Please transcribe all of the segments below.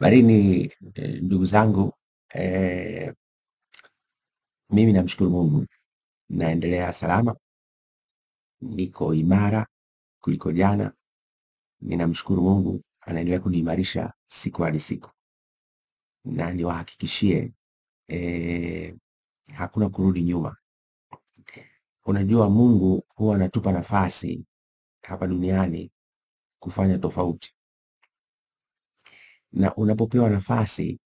Barini ndugu zangu, mimi namshukuru Mungu, naendelea salama, niko imara kuliko jana. Ninamshukuru Mungu, anaendelea kuniimarisha siku hadi siku, na niwahakikishie hakuna kurudi nyuma. Unajua, Mungu huwa anatupa nafasi hapa duniani kufanya tofauti, na unapopewa nafasi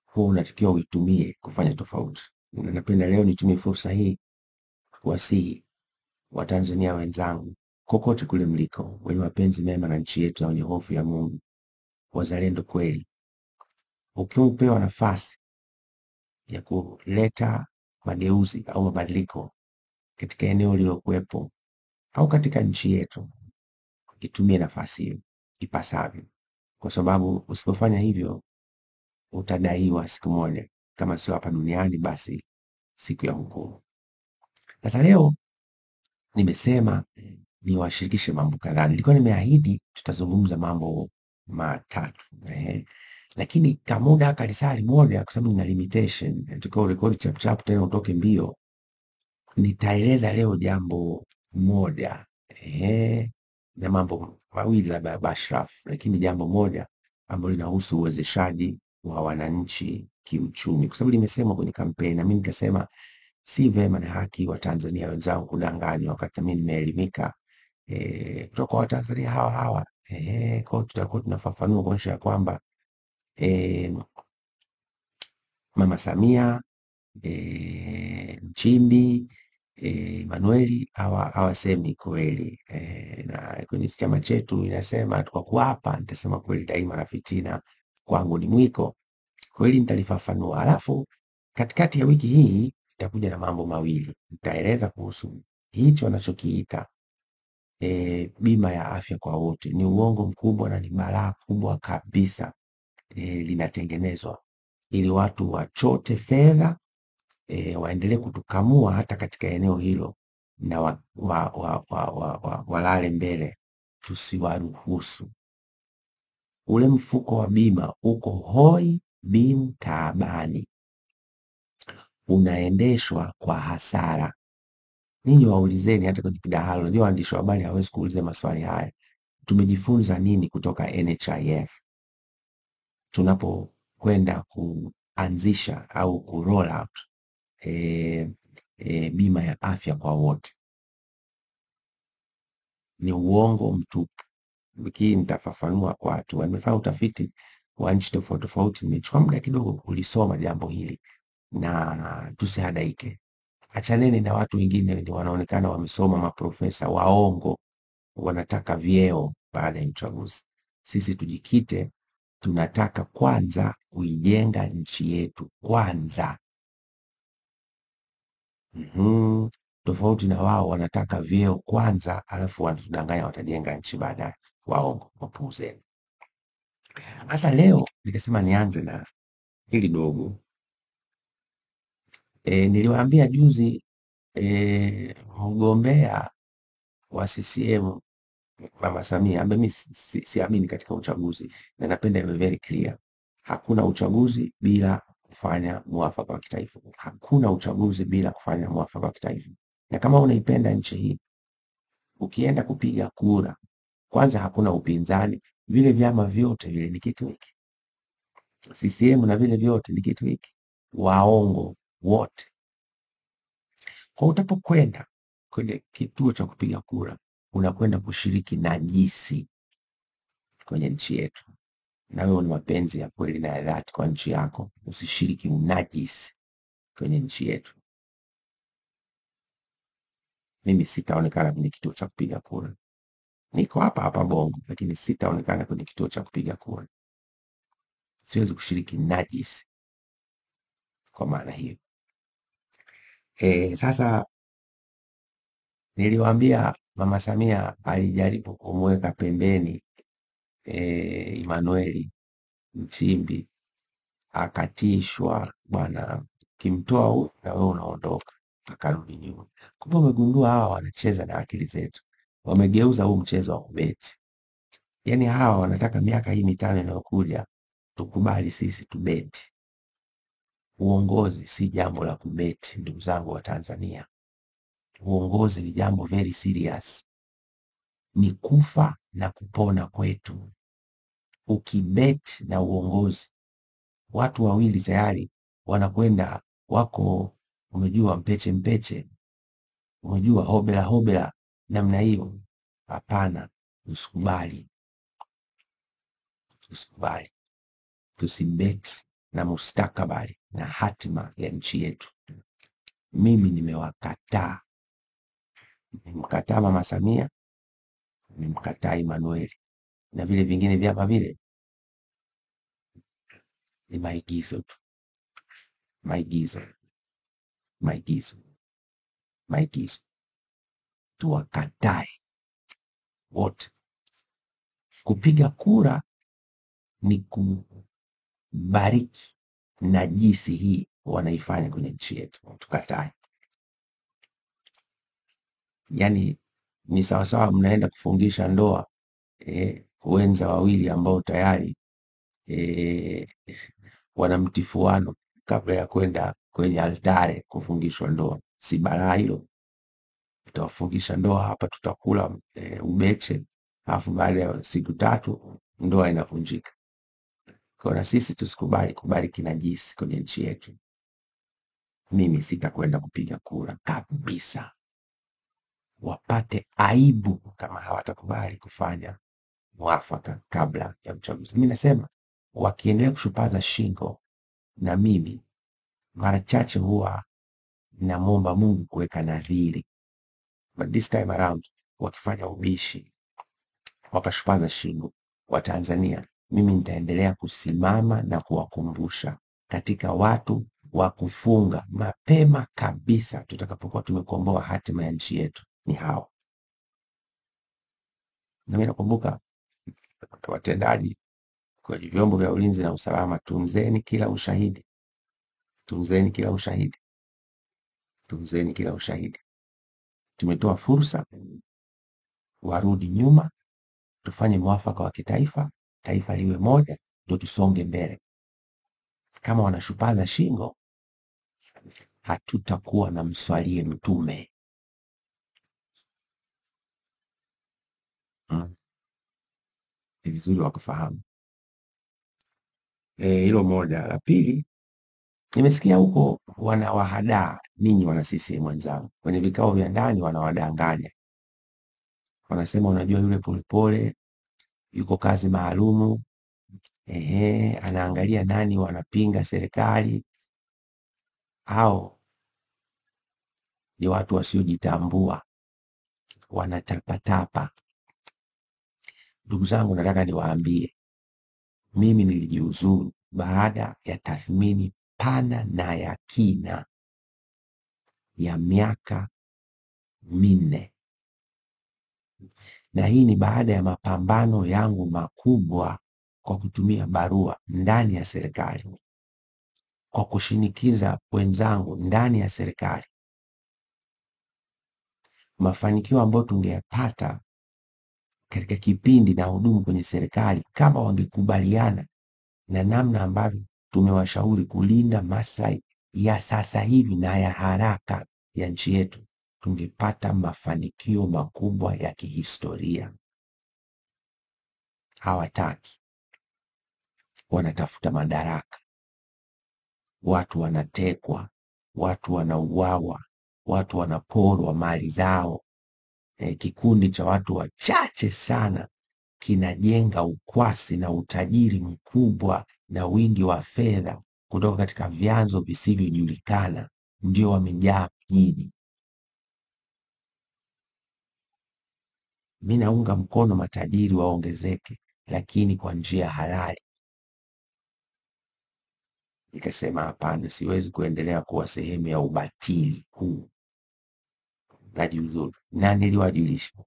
huwa unatakiwa uitumie kufanya tofauti. Na napenda leo nitumie fursa hii kuwasihi Watanzania wenzangu kokote kule mliko, wenye mapenzi mema na nchi yetu na wenye hofu ya Mungu, wazalendo kweli, ukiwa upewa nafasi ya kuleta mageuzi au mabadiliko katika eneo lilokuwepo au katika nchi yetu, itumie nafasi hiyo ipasavyo, kwa sababu usipofanya hivyo utadaiwa siku moja, kama sio hapa duniani basi siku ya hukumu. Sasa leo nimesema niwashirikishe mambo kadhaa. Nilikuwa nimeahidi tutazungumza mambo matatu, lakini kamuda kalisali moja, kwa sababu nina limitation, tukao rekodi chap chap tena utoke mbio. Nitaeleza leo jambo moja na mambo mawili labda bashraf, lakini jambo moja ambalo linahusu uwezeshaji wa wananchi kiuchumi, kwa sababu limesemwa kwenye kampeni na mimi nikasema si vema na haki wa Tanzania wenzangu kudanganywa wakati mimi nimeelimika kutoka kwa Watanzania hawa hawa. Kwa tutakuwa tunafafanua kuonyesha ya kwamba Mama Samia, Nchimbi, Manueli hawasemi kweli, na kwenye chama chetu inasema kwa kuapa nitasema kweli daima na fitina kwangu ni mwiko. Kweli nitalifafanua. Alafu katikati ya wiki hii nitakuja na mambo mawili. Nitaeleza kuhusu hicho anachokiita bima ya afya kwa wote. Ni uongo mkubwa na ni balaa kubwa kabisa. Linatengenezwa ili watu wachote fedha, waendelee kutukamua hata katika eneo hilo, na walale mbele. Tusiwaruhusu. Ule mfuko wa bima uko hoi bin taabani, unaendeshwa kwa hasara. Ninyi waulizeni hata kwenye kidahalo. Unajua waandishi wa habari hawezi kuuliza maswali haya. Tumejifunza nini kutoka NHIF tunapokwenda kuanzisha au ku roll out bima ya afya kwa wote? Ni uongo mtupu. Wiki nitafafanua kwa watu. Nimefanya utafiti wa nchi tofauti tofauti, nimechukua muda kidogo kulisoma jambo hili, na tusihadaike. Achaneni na watu wengine ndio wanaonekana wamesoma, maprofesa waongo, wanataka vyeo baada ya uchaguzi. Sisi tujikite, tunataka kwanza kuijenga nchi yetu kwanza. Tofauti na wao wanataka vyeo kwanza, alafu wanatudanganya watajenga nchi baadaye. Waongo, wapuuzeni. Sasa leo nikasema nianze na hili dogo. Niliwaambia juzi mgombea wa CCM Mama Samia, ambaye mimi siamini katika uchaguzi na napenda iwe very clear. Hakuna uchaguzi bila kufanya muafaka wa kitaifa. Hakuna uchaguzi bila kufanya muafaka wa kitaifa. Na kama unaipenda nchi hii, ukienda kupiga kura, kwanza hakuna upinzani, vile vyama vyote vile ni kitu hiki. CCM na vile vyote ni kitu hiki. Waongo wote. Kwa utapokwenda kwenye kituo cha kupiga kura, unakwenda kushiriki najisi kwenye nchi yetu. Na wewe una mapenzi ya kweli na ya dhati kwa nchi yako, usishiriki unajisi kwenye nchi yetu. Mimi sitaonekana kwenye kituo cha kupiga kura. Niko hapa hapa Bongo, lakini sitaonekana kwenye kituo cha kupiga kura. Siwezi kushiriki najisi kwa maana hiyo. Sasa niliwaambia Mama Samia alijaribu kumweka pembeni Emmanuel Nchimbi, akatishwa, bwana, kimtoa huyu na wewe unaondoka. Akarudi nyuma. Kumbe umegundua hawa wanacheza na akili zetu, wamegeuza huu mchezo wa kubeti. Yaani hawa wanataka miaka hii mitano inayokuja tukubali sisi tubeti. Uongozi si jambo la kubeti, ndugu zangu wa Tanzania. Uongozi ni jambo very serious, ni kufa na kupona kwetu. Ukibeti na uongozi, watu wawili tayari wanakwenda wako, umejua, mpeche mpeche, umejua, hobela hobela namna hiyo. Hapana, usikubali, usikubali. Tusibeti na mustakabali na hatima ya nchi yetu. Mimi nimewakataa, nimemkataa Mama Samia, nimemkataa Emmanuel, na vile vingine vyama vile ni maigizo tu, maigizo, maigizo, maigizo. Tuwakatae wote. Kupiga kura ni kubariki najisi hii wanaifanya kwenye nchi yetu, tukatae. Yani ni sawasawa mnaenda kufungisha ndoa wenza wawili ambao tayari wana mtifuano kabla ya kwenda kwenye altare kufungishwa ndoa. Si balaa hilo? Tutawafungisha ndoa hapa, tutakula ubeche, alafu baada ya siku 3 ndoa inavunjika. Kwa na sisi tusikubali kubariki najisi kwenye nchi yetu. Mimi sitakwenda kupiga kura kabisa. Wapate aibu kama hawatakubali kufanya mwafaka kabla ya uchaguzi. Mimi nasema wakiendelea kushupaza shingo, na mimi mara chache huwa namwomba Mungu kuweka nadhiri, but this time around wakifanya ubishi, wakashupaza shingo wa Tanzania, mimi nitaendelea kusimama na kuwakumbusha katika watu wa kufunga mapema kabisa tutakapokuwa tumekomboa hatima ya nchi yetu ni hao. Na mimi nakumbuka watendaji kwenye vyombo vya ulinzi na usalama, tunzeni kila ushahidi, tunzeni kila ushahidi, tunzeni kila ushahidi. Tumetoa fursa warudi nyuma, tufanye mwafaka wa kitaifa, taifa liwe moja, ndio tusonge mbele. Kama wanashupaza shingo, hatutakuwa na mswalie mtume. Ni vizuri wakufahamu hilo moja. La pili, nimesikia huko wanawahadaa ninyi wana CCM wenzangu kwenye vikao vya ndani, wanawadanganya, wanasema unajua yule Polepole yuko kazi maalumu, anaangalia nani wanapinga serikali. Hao ni watu wasiojitambua, wanatapatapa. Ndugu zangu, nataka niwaambie, mimi nilijiuzuru baada ya tathmini pana na ya kina ya miaka 4, na hii ni baada ya mapambano yangu makubwa kwa kutumia barua ndani ya serikali, kwa kushinikiza wenzangu ndani ya serikali. Mafanikio ambayo tungeyapata katika kipindi na hudumu kwenye serikali, kama wangekubaliana na namna ambavyo tumewashauri kulinda maslahi ya sasa hivi na ya haraka ya nchi yetu, tungepata mafanikio makubwa ya kihistoria. Hawataki, wanatafuta madaraka, watu wanatekwa, watu wanauawa, watu wanaporwa mali zao. Kikundi cha watu wachache sana kinajenga ukwasi na utajiri mkubwa na wingi wa fedha kutoka katika vyanzo visivyojulikana, ndio wamejaa mjini. Mimi naunga mkono matajiri waongezeke, lakini kwa njia halali. Nikasema hapana, siwezi kuendelea kuwa sehemu ya ubatili huu, najiuzuru. Na niliwajulisha,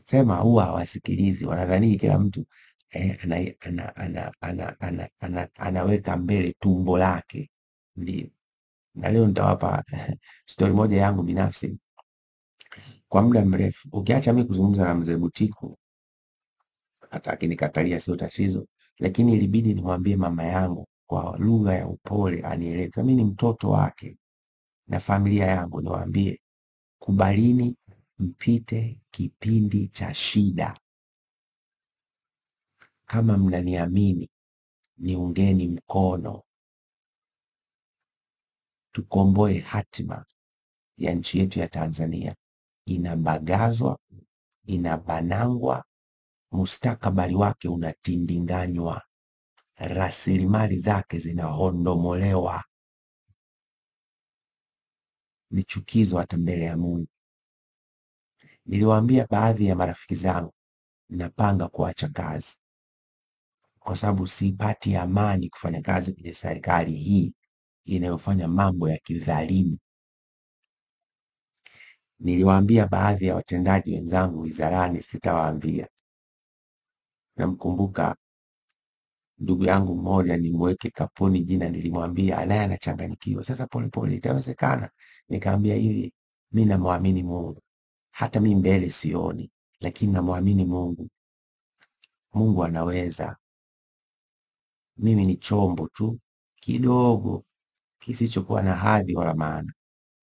sema huwa hawasikilizi, wanadhani kila mtu anaweka mbele tumbo lake. Ndio. Na leo nitawapa story moja yangu binafsi. Kwa muda mrefu, ukiacha mimi kuzungumza na mzee Butiku, hata akinikatalia sio tatizo, lakini ilibidi nimwambie mama yangu kwa lugha ya upole anielewe. Kama mimi ni mtoto wake na familia yangu, niwaambie kubalini mpite kipindi cha shida. Kama mnaniamini, niungeni mkono, tukomboe hatima ya nchi yetu ya Tanzania. Inabagazwa, inabanangwa, mustakabali wake unatindinganywa, rasilimali zake zinahondomolewa. Ni chukizo hata mbele ya Mungu. Niliwaambia baadhi ya marafiki zangu napanga kuacha kazi kwa sababu sipati amani kufanya kazi kwenye serikali hii inayofanya mambo ya kidhalimu. Niliwaambia baadhi ya watendaji wenzangu wizarani, sitawaambia. Namkumbuka ndugu yangu mmoja, nimweke kapuni jina, nilimwambia naye anachanganyikiwa. Sasa Polepole, itawezekana? Nikamwambia hivi, mimi namwamini Mungu, hata mimi mbele sioni, lakini namwamini Mungu. Mungu anaweza. Mimi ni chombo tu kidogo kisichokuwa na hadhi wala maana,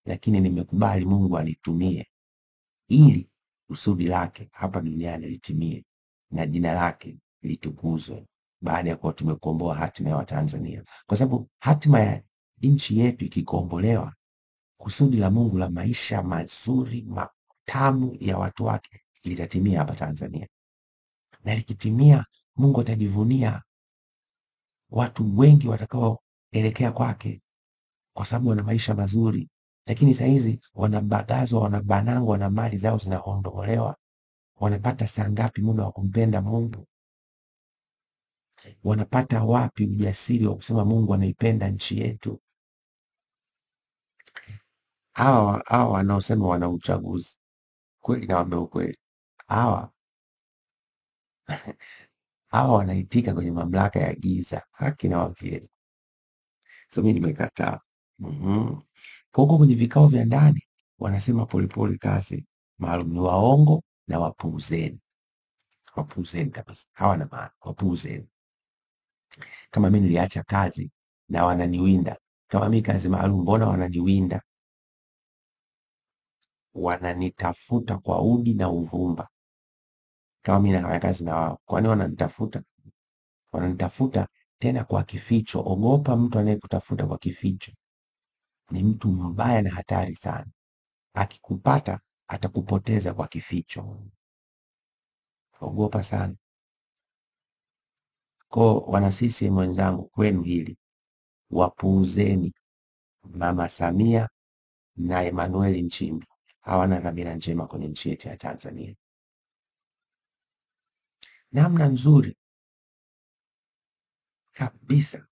lakini nimekubali Mungu anitumie ili kusudi lake hapa duniani litimie na jina lake litukuzwe, baada ya kuwa tumekomboa hatima ya Watanzania. Kwa sababu hatima ya nchi yetu ikikombolewa, kusudi la Mungu la maisha mazuri matamu ya watu wake litatimia hapa Tanzania, na likitimia, Mungu atajivunia watu wengi watakaoelekea kwake kwa sababu wana maisha mazuri. Lakini saa hizi wanabagazwa, wanabanangwa na mali zao zinahondomolewa. Wanapata saa ngapi muda wa kumpenda Mungu? Wanapata wapi ujasiri wa kusema Mungu anaipenda nchi yetu? Hawa wanaosema wana uchaguzi, kweli nawaambia ukweli, hawa wanaitika kwenye mamlaka ya giza. Haki na wavyeli. So mimi nimekataa. Kwa huko kwenye vikao vya ndani wanasema Polepole kazi maalum, ni waongo na wapuuzeni. Wapuuzeni kabisa, hawana maana, wapuuzeni. Kama mimi niliacha kazi na wananiwinda, kama mimi kazi maalum, mbona wananiwinda? Wananitafuta kwa udi na uvumba. Kama mimi nafanya kazi na wao, kwani wananitafuta? Wananitafuta tena kwa kificho. Ogopa mtu anayekutafuta kwa kificho, ni mtu mbaya na hatari sana. Akikupata atakupoteza kwa kificho. Ogopa sana. Kwa wana CCM wenzangu, kwenu hili, wapuuzeni. Mama Samia na Emmanuel Nchimbi hawana dhamira njema kwenye nchi yetu ya Tanzania. Namna nzuri kabisa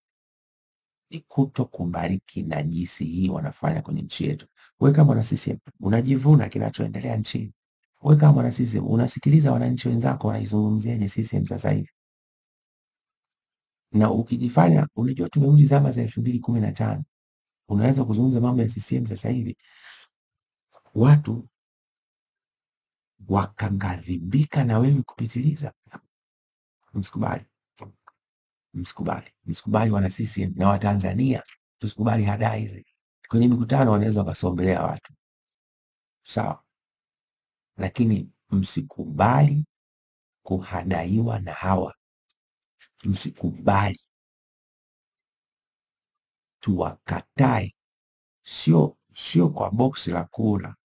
ni kutokubariki najisi hii wanafanya kwenye nchi yetu. Wewe kama mwana CCM unajivuna kinachoendelea nchini. Wewe kama mwana CCM unasikiliza wananchi wenzako wanaizungumziaje CCM sasa hivi? Na ukijifanya unajua tumerudi zama za 2015, unaweza kuzungumza mambo ya CCM sasa hivi, watu wakaghadhibika na wewe kupitiliza. Msikubali. Msikubali wana CCM na Watanzania, tusikubali hadaa hizi. Kwenye mikutano wanaweza wakasombelea watu, sawa, lakini msikubali kuhadaiwa na hawa. Msikubali. Tuwakatae, sio kwa boksi la kula,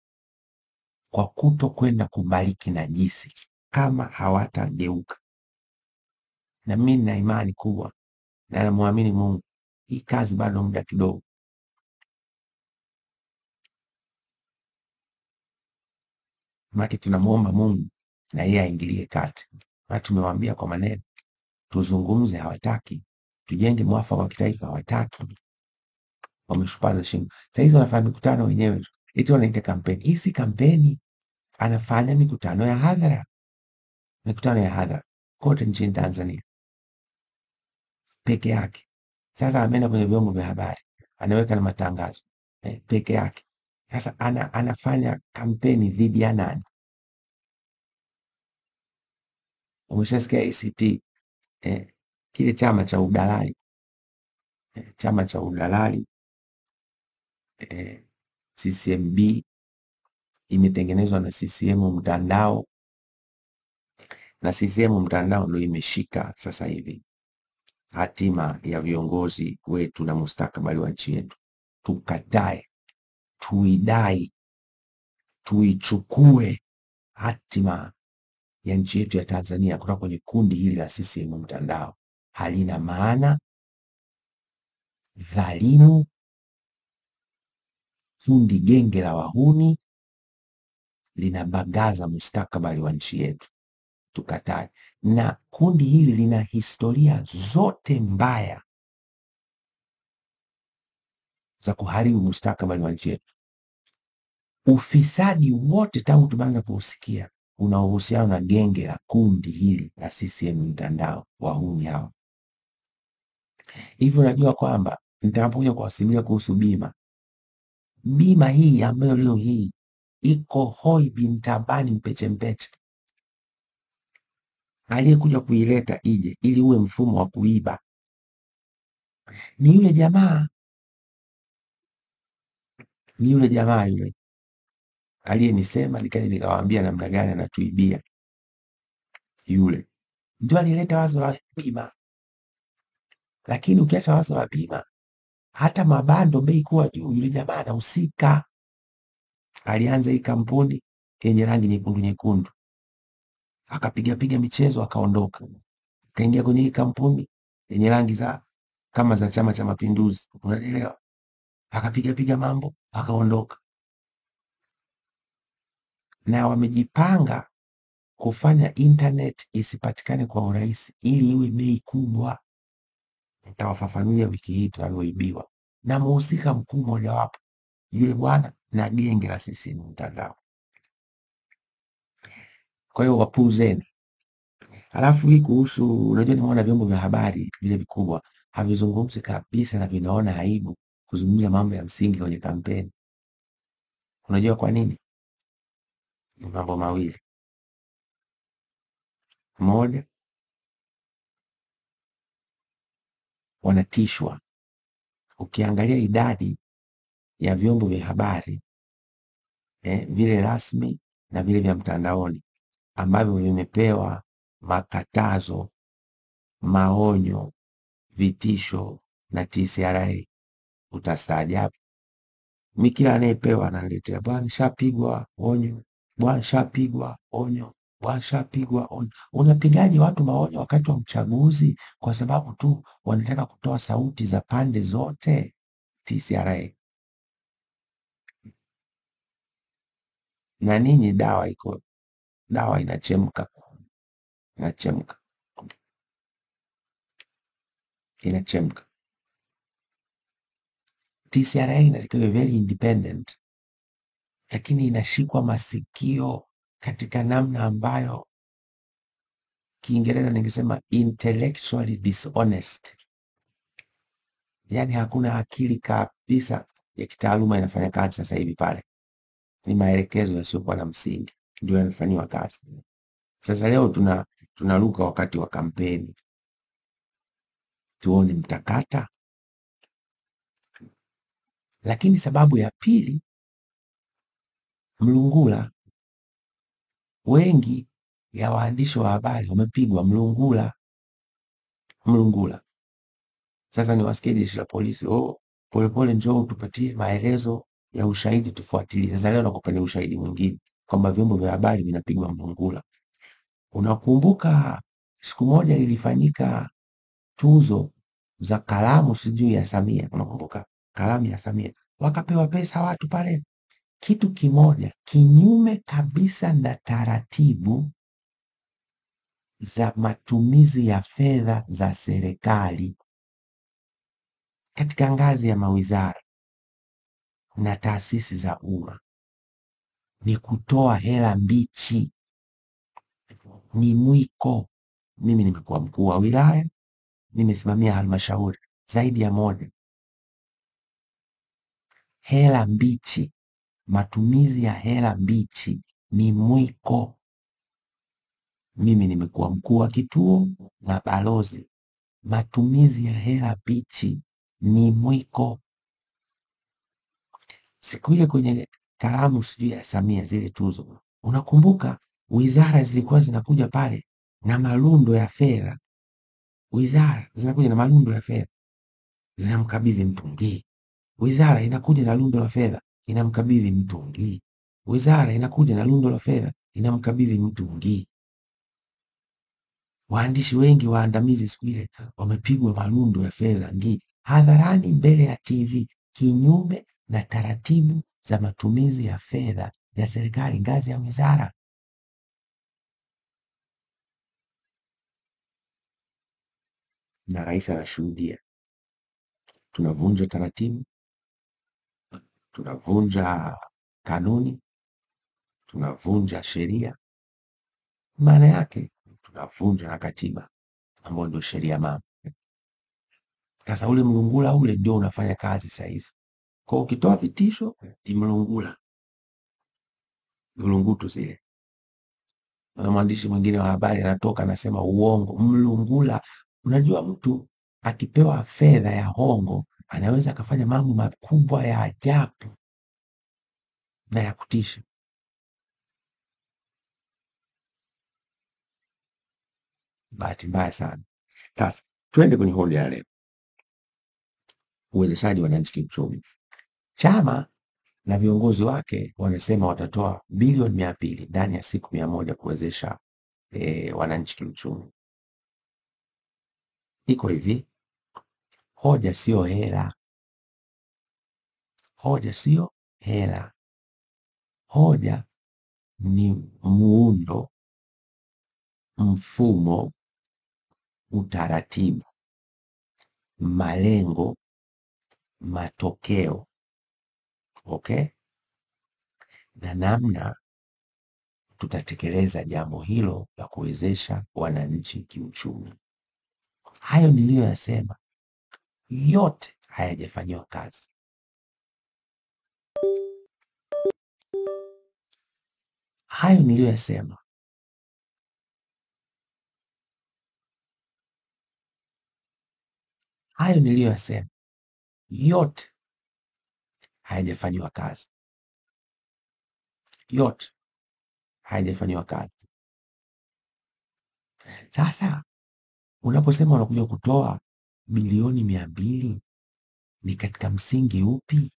kwa kuto kwenda kubariki najisi kama hawatageuka. Na mimi nina imani kubwa na namwamini Mungu, hii kazi bado muda kidogo. Maana tunamuomba Mungu na yeye aingilie kati. Na tumewaambia kwa maneno, tuzungumze, hawataki. Tujenge mwafaka wa kitaifa, hawataki. Wameshupaza shingo. Sasa hizo wanafanya mikutano wenyewe tu. Eti wanaita kampeni. Hii si kampeni. Anafanya mikutano ya hadhara. Mikutano ya hadhara kote nchini Tanzania peke yake. Sasa ameenda kwenye vyombo vya habari, anaweka na matangazo peke yake. Sasa anafanya kampeni dhidi ya nani? Umeshasikia ACT kile chama cha udalali, chama cha udalali CCMB imetengenezwa na CCM mtandao, na CCM mtandao ndio imeshika sasa hivi hatima ya viongozi wetu na mustakabali wa nchi yetu. Tukatae, tuidai, tuichukue hatima ya nchi yetu ya Tanzania kutoka kwenye kundi hili la CCM mtandao. Halina maana, dhalimu, kundi genge la wahuni, linabagaza mustakabali wa nchi yetu. Tukatae. Na kundi hili lina historia zote mbaya za kuharibu mustakabali wa nchi yetu. Ufisadi wote tangu tumeanza kuusikia una uhusiano na genge la kundi hili la CCM mtandao, wahuni hao. Hivyo najua kwamba nitakapokuja kuwasimulia kuhusu bima hii ambayo leo hii iko hoi bin tabani mpeche mpeche, aliyekuja kuileta ije ili uwe mfumo wa kuiba ni yule jamaa yule aliyenisema, nikaja nikawaambia namna gani anatuibia. Yule ndio alileta wazo la bima. Lakini ukiacha wazo la bima, hata mabando bei kuwa juu, yule jamaa anahusika. Alianza hii kampuni yenye rangi nyekundu, akapiga michezo akaondoka. Kaingia kwenye hii kampuni yenye rangi kama za Chama cha Mapinduzi, unaelewa? Akapiga mambo akaondoka. Na wamejipanga kufanya internet isipatikane kwa urahisi ili iwe bei kubwa. Nitawafafanulia wiki hii tunavyoibiwa, na mhusika mkuu mojawapo yule bwana na genge la CCM mtandao. Kwa hiyo wapuuzeni. Halafu hii kuhusu, unajua nimeona vyombo vya habari vile vikubwa havizungumzi kabisa na vinaona aibu kuzungumza mambo ya msingi kwenye kampeni. Unajua kwa nini? Ni mambo mawili. Moja, wanatishwa. Ukiangalia idadi ya vyombo vya habari vile rasmi na vile vya mtandaoni ambavyo vimepewa makatazo, maonyo, vitisho na TCRA, utastaajabu. Mimi kila anayepewa ananiletea, bwana shapigwa onyo, bwana shapigwa onyo, bwana shapigwa onyo. Unapigaje watu maonyo wakati wa uchaguzi kwa sababu tu wanataka kutoa sauti za pande zote? TCRA. Na nini, dawa inachemka. TCRA inatakiwa very independent, lakini inashikwa masikio katika namna ambayo Kiingereza ningesema intellectually dishonest. Yani hakuna akili kabisa ya kitaaluma inafanya kazi sasa hivi pale. Ni maelekezo yasiyokuwa na msingi ndio yanafanywa kazi. Sasa leo tunaruka wakati wa kampeni, tuone mtakata. Lakini sababu ya pili, mlungula. Wengi ya waandishi wa habari wamepigwa mlungula. Sasa ni wasikie jeshi la polisi, polepole njoo tupatie maelezo ya ushahidi tufuatilie. Sasa leo nakupa ushahidi mwingine kwamba vyombo vya habari vinapigwa mlungula. Unakumbuka siku moja ilifanyika tuzo za kalamu sijui ya Samia, unakumbuka kalamu ya Samia, wakapewa pesa watu pale. Kitu kimoja kinyume kabisa na taratibu za matumizi ya fedha za serikali katika ngazi ya mawizara na taasisi za umma ni kutoa hela mbichi. Ni mwiko. Mimi nimekuwa mkuu wa wilaya, nimesimamia halmashauri zaidi ya moja. Hela mbichi, matumizi ya hela mbichi ni mwiko. Mimi nimekuwa mkuu wa kituo na balozi matumizi ya hela bichi ni mwiko. Siku ile kwenye kalamu sijui ya Samia zile tuzo, unakumbuka wizara zilikuwa zinakuja pale na malundo ya fedha, wizara zinakuja na malundo ya fedha zinamkabidhi Mtungi, wizara inakuja na lundo la fedha inamkabidhi Mtungi, wizara inakuja na lundo la fedha inamkabidhi Mtungi. Waandishi wengi waandamizi siku ile wamepigwa malundo ya fedha Ngii hadharani mbele ya TV, kinyume na taratibu za matumizi ya fedha ya serikali ngazi ya wizara. Na rais anashuhudia. Tunavunja taratibu, tunavunja kanuni, tunavunja sheria. Maana yake tunavunja na katiba ambayo ndio sheria mama. Sasa ule mlungula ule ndio unafanya kazi sasa hivi. Kwa ukitoa vitisho ni mlungula, mlungutu zile. Na mwandishi mwingine wa habari anatoka anasema uongo, mlungula. Unajua mtu akipewa fedha ya hongo anaweza akafanya mambo makubwa ya ajabu na ya kutisha. Bahati mbaya sana. Sasa twende kwenye hoja ya leo, uwezeshaji wa wananchi kiuchumi. Chama na viongozi wake wanasema watatoa bilioni 200 ndani ya siku 100 kuwezesha wananchi kiuchumi. Iko hivi, hoja sio hela, hoja sio hela, hoja ni muundo, mfumo, utaratibu, malengo, matokeo, okay, na namna tutatekeleza jambo hilo la kuwezesha wananchi kiuchumi. Hayo niliyoyasema yote hayajafanyiwa kazi. Hayo niliyoyasema yote hayajafanyiwa kazi, yote hayajafanyiwa kazi. Sasa unaposema unakuja kutoa bilioni 200 ni katika msingi upi?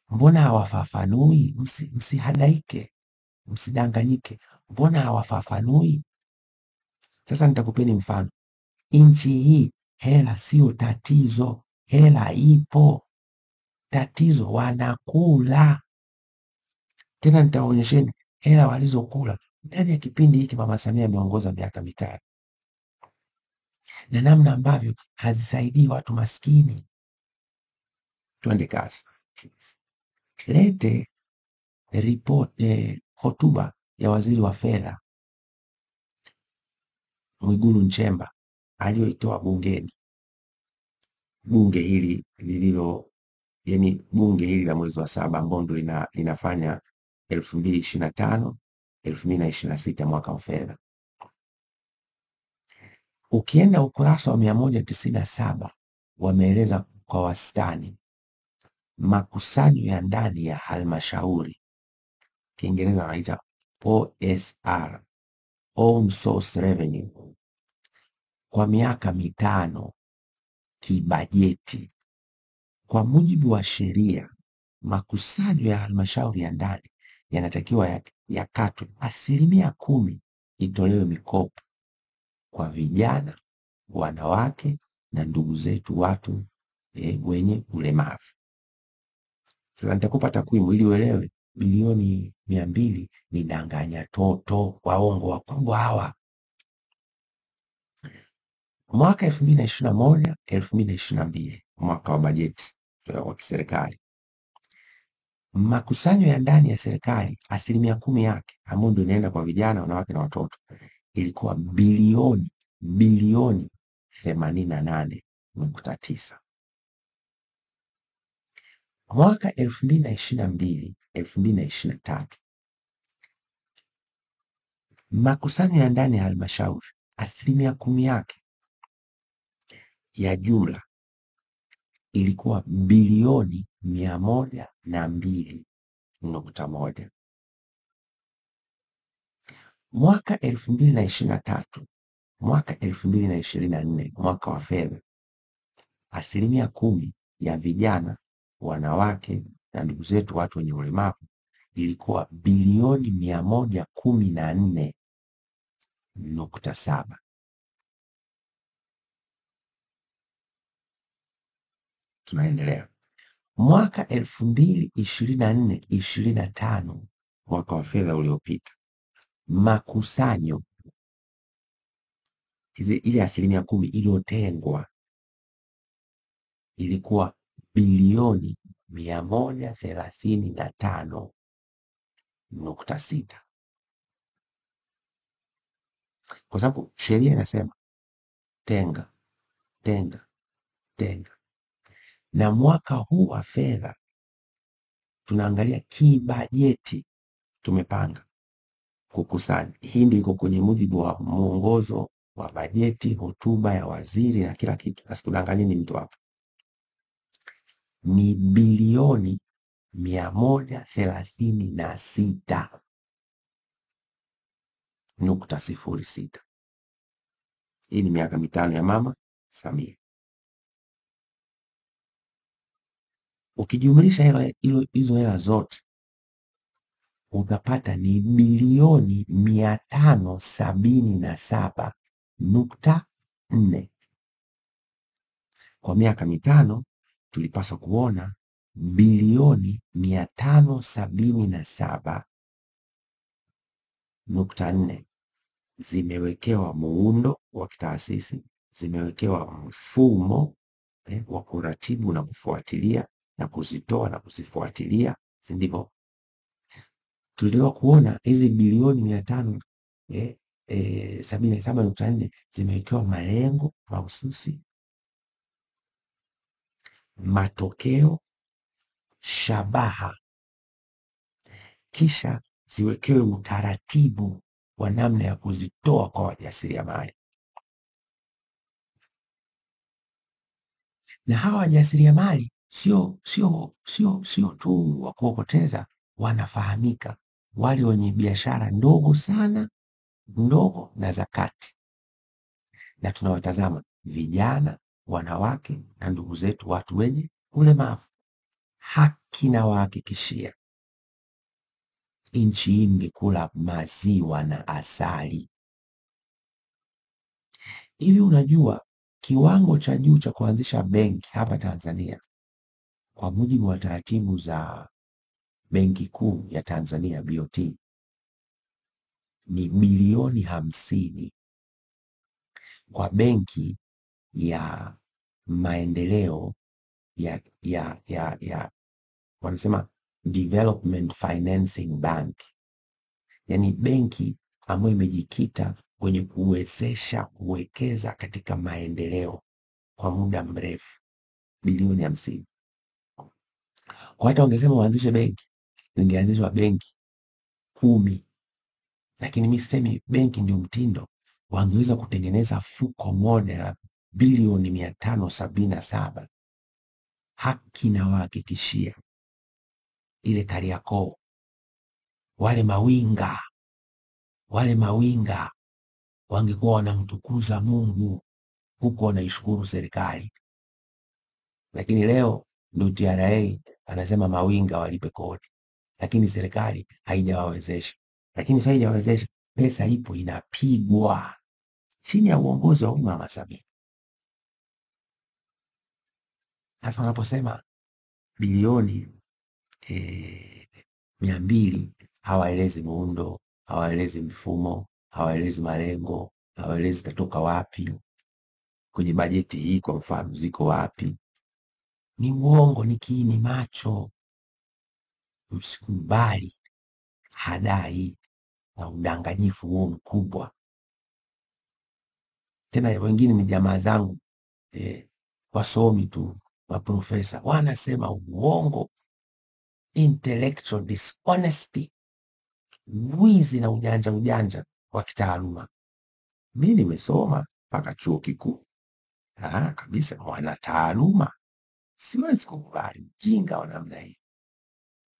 Mbona hawafafanui? Msihadaike, msidanganyike. Mbona hawafafanui? Sasa nitakupeni mfano. Nchi hii hela sio tatizo, hela ipo. Tatizo wanakula. Tena nitaonyesheni hela walizokula ndani ya kipindi hiki Mama Samia ameongoza miaka 5, na namna ambavyo hazisaidii watu maskini. Twende kazi. Lete hotuba ya waziri wa fedha Mwigulu Nchemba aliyoitoa bungeni. Bunge hili bunge hili la mwezi wa 7 ambao ndio linafanya 2025 2026 mwaka wa fedha. Ukienda ukurasa wa 197 wameeleza kwa wastani makusanyo ya ndani ya halmashauri, Kiingereza wanaita OSR, Own Source Revenue, kwa miaka 5 kibajeti. Kwa mujibu wa sheria, makusanyo ya halmashauri ya ndani yanatakiwa yakatwe 10% itolewe mikopo kwa vijana, wanawake na ndugu zetu watu wenye ulemavu. Sasa nitakupa takwimu ili uelewe bilioni 200 ni danganya toto, waongo wakubwa hawa. Mwaka 2021 2022 mwaka wa bajeti wa kiserikali, makusanyo ya ndani ya serikali 10% yake ambayo ndio inaenda kwa vijana, wanawake na watoto ilikuwa bilioni 88.9. Mwaka 2022 2023 makusanyo ya ndani ya halmashauri 10% yake ya jumla ilikuwa bilioni 102.1. Mwaka 2023, mwaka 2024, mwaka wa fedha, 10% ya vijana, wanawake na ndugu zetu watu wenye ulemavu ilikuwa bilioni 114.7. Tunaendelea. Mwaka 2024-25, mwaka wa fedha uliopita, makusanyo ile 10% iliyotengwa ilikuwa bilioni 135.6, kwa sababu sheria inasema tenga tenga tenga. Na mwaka huu wa fedha tunaangalia kibajeti, tumepanga kukusanya. Hii ndio iko kwenye mujibu wa mwongozo wa bajeti, hotuba ya waziri na kila kitu. Asikudanganyeni mtu hapa. Ni bilioni 136.06. Hii ni miaka mitano ya Mama Samia. Ukijumlisha hizo hela zote utapata ni bilioni 577.4. Kwa miaka mitano tulipaswa kuona bilioni 577.4 zimewekewa muundo wa kitaasisi, zimewekewa mfumo wa kuratibu na kufuatilia na kuzitoa na kuzifuatilia, si ndivyo? Tuliwa kuona hizi bilioni 577.4 zimewekewa malengo mahususi, matokeo, shabaha, kisha ziwekewe utaratibu wa namna ya kuzitoa kwa wajasiriamali. Na hawa wajasiriamali sio tu wa kuokoteza, wanafahamika, wale wenye biashara ndogo sana, ndogo na za kati. Na tunawatazama vijana, wanawake na ndugu zetu watu wenye ulemavu. Haki na wahakikishia, nchi hii ingekula maziwa na asali. Hivi unajua kiwango cha juu cha kuanzisha benki hapa Tanzania kwa mujibu wa taratibu za Benki Kuu ya Tanzania BOT ni bilioni 50. Kwa benki ya maendeleo ya wanasema Development Financing Bank, yani benki ambayo imejikita kwenye kuwezesha kuwekeza katika maendeleo kwa muda mrefu, bilioni 50. Kwa hata wangesema waanzishe benki, zingeanzishwa benki 10, lakini mimi sisemi benki ndio mtindo. Wangeweza kutengeneza fuko moja la bilioni 577. Haki na wahakikishia, ile Kariakoo, wale mawinga wangekuwa wanamtukuza Mungu huko wanaishukuru serikali. Lakini leo ndio TRA anasema mawinga walipe kodi, lakini serikali haijawawezesha. Lakini sasa haijawezesha, pesa ipo inapigwa chini ya uongozi wa Mama Samia. Sasa wanaposema bilioni 200, hawaelezi muundo, hawaelezi mfumo, hawaelezi malengo, hawaelezi zitatoka wapi kwenye bajeti hii. Kwa mfano ziko wapi? Ni uongo, ni kiini macho. Msikubali hadai na udanganyifu huo mkubwa. Tena wengine ni jamaa zangu wasomi tu, maprofesa, wanasema uongo, intellectual dishonesty, wizi na ujanja wa kitaaluma. Mimi nimesoma mpaka chuo kikuu, Kabisa, wana taaluma. Siwezi kukubali ujinga wa namna hii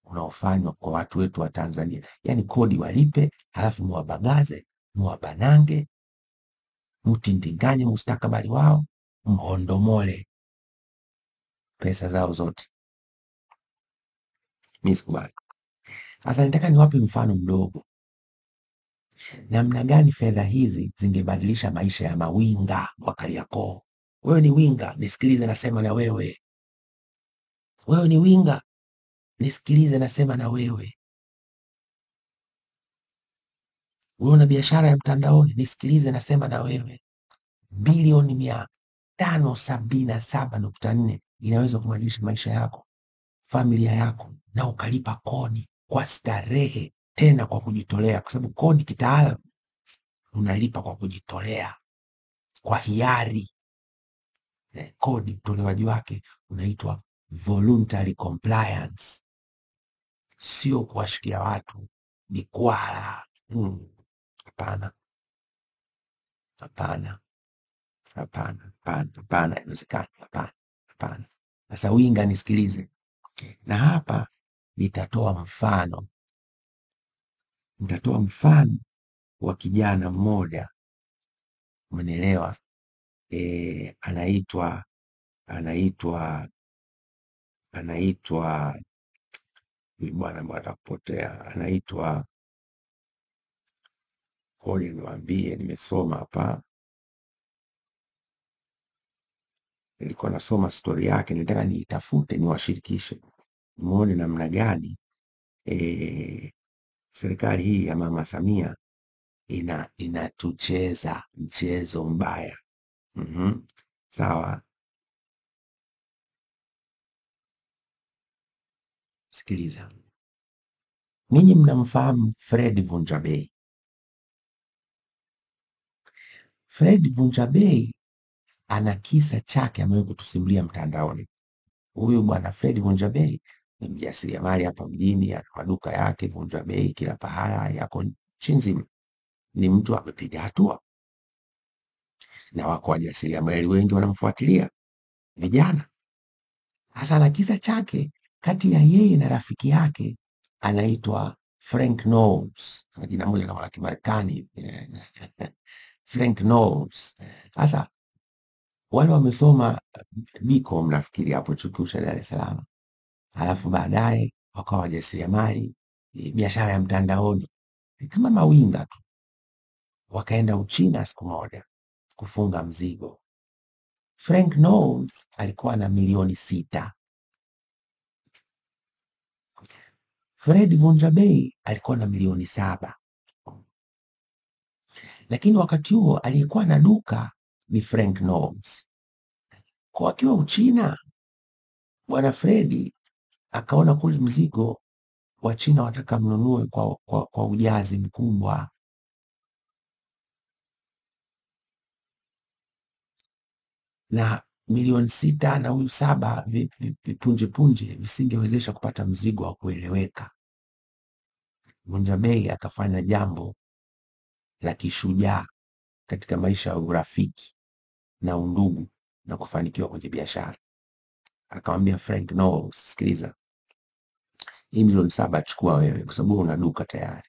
unaofanywa kwa watu wetu wa Tanzania. Yaani kodi walipe, halafu muwabagaze, muwabanange, mtindinganye mustakabali wao, mhondomole pesa zao zote. Mimi sikubali. Sasa nataka niwape mfano mdogo namna gani fedha hizi zingebadilisha maisha ya mawinga wa Kariakoo. Wewe ni winga, nisikilize nasema na wewe. Wewe ni winga, nisikilize nasema na wewe. Wewe una biashara ya mtandaoni, nisikilize nasema na wewe. Bilioni 577.4 inaweza kubadilisha maisha yako, familia yako, na ukalipa kodi kwa starehe, tena kwa kujitolea, kwa sababu kodi kitaalamu unalipa kwa kujitolea, kwa hiari. Kodi utolewaji wake unaitwa voluntary compliance, sio kuwashikia watu mikwala. Hapana, hapana, hapana, hapana, inawezekana. Hapana. Sasa winga, nisikilize, na hapa nitatoa mfano wa kijana mmoja, umenielewa? Anaitwa bwana kupotea, anaitwa, ngoja niwaambie, nimesoma hapa, nilikuwa nasoma story yake, nitaka niitafute niwashirikishe muone namna gani serikali hii ya Mama Samia inatucheza mchezo mbaya. Sawa, sikiliza. Ninyi mnamfahamu Fred Vunjabei? Fred Vunjabei ana kisa chake ambayo kutusimulia mtandaoni. Huyu bwana Fred Vunjabei ni mjasiriamali hapa mjini, ana maduka yake Vunjabei kila pahala, yako nchi nzima. Ni mtu amepiga hatua, na wako wajasiriamali wengi wanamfuatilia, vijana. Hasa na kisa chake kati ya yeye na rafiki yake anaitwa Frank Knowles, jina moja kama la Kimarekani. Frank Knowles. Sasa wale wamesoma BCom nafikiri hapo chuo kikuu cha Dar es Salaam, halafu baadaye wakawa wajasiriamali, biashara ya mtandaoni kama mawinga tu. Wakaenda Uchina siku moja kufunga mzigo. Frank Knowles alikuwa na milioni 6. Fred Vunjabei alikuwa na milioni 7. Lakini wakati huo aliyekuwa na duka ni Frank Knowles. Kwa akiwa Uchina, bwana Fredi akaona kule mzigo wa China wataka mnunue kwa ujazi mkubwa, na milioni 6 na huyu 7 vipunje visingewezesha kupata mzigo wa kueleweka. Vunjabei akafanya jambo la kishujaa katika maisha ya urafiki na undugu na kufanikiwa kwenye biashara. Akamwambia Frank Knowles, sikiliza, hii milioni 7 chukua wewe, kwa sababu una duka tayari.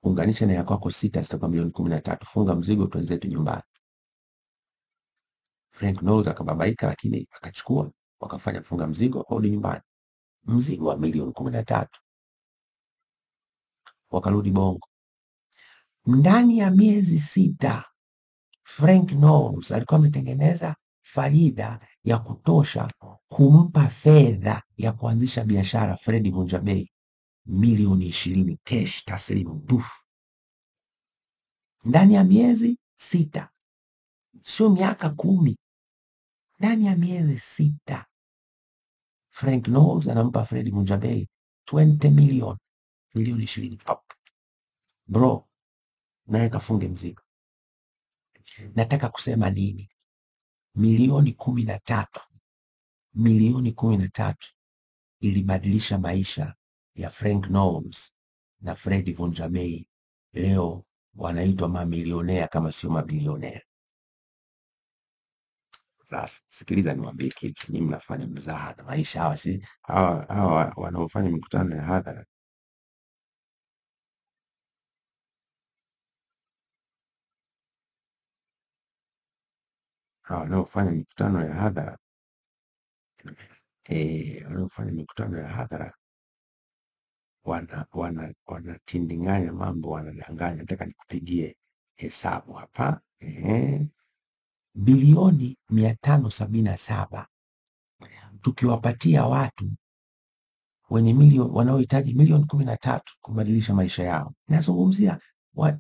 Unganisha na yako 6 zitakuwa milioni 13. Funga mzigo tuenzetu nyumbani. Frank Knowles akababaika, lakini akachukua, wakafanya funga mzigo, warudi nyumbani. Mzigo wa milioni 13. Wakarudi Bongo. Ndani ya miezi 6 Frank Knowles alikuwa ametengeneza faida ya kutosha kumpa fedha ya kuanzisha biashara Fred Vunjabei milioni 20 cash taslimu tufu. Ndani ya miezi 6, sio miaka 10. Ndani ya miezi 6 Frank Knowles anampa Fred Vunjabei 20 milioni 20 pop. Bro, nawe kafunge mzigo. Nataka kusema nini? Milioni 13 ilibadilisha maisha ya Frank Knowles na Fred Vunjabei. Leo wanaitwa mamilionea kama sio mabilionea. Sasa sikiliza, niwaambie kitu. Nyinyi mnafanya mzaha na maisha. Hawa wanaofanya mikutano ya hadhara, hawa wanaofanya mikutano ya hadhara wanaofanya mikutano ya hadhara wanatindinganya mambo, wanadanganya. Nataka nikupigie hesabu hapa. Bilioni 577 tukiwapatia watu wenye wanaohitaji milioni 13 kubadilisha maisha yao. Nazungumzia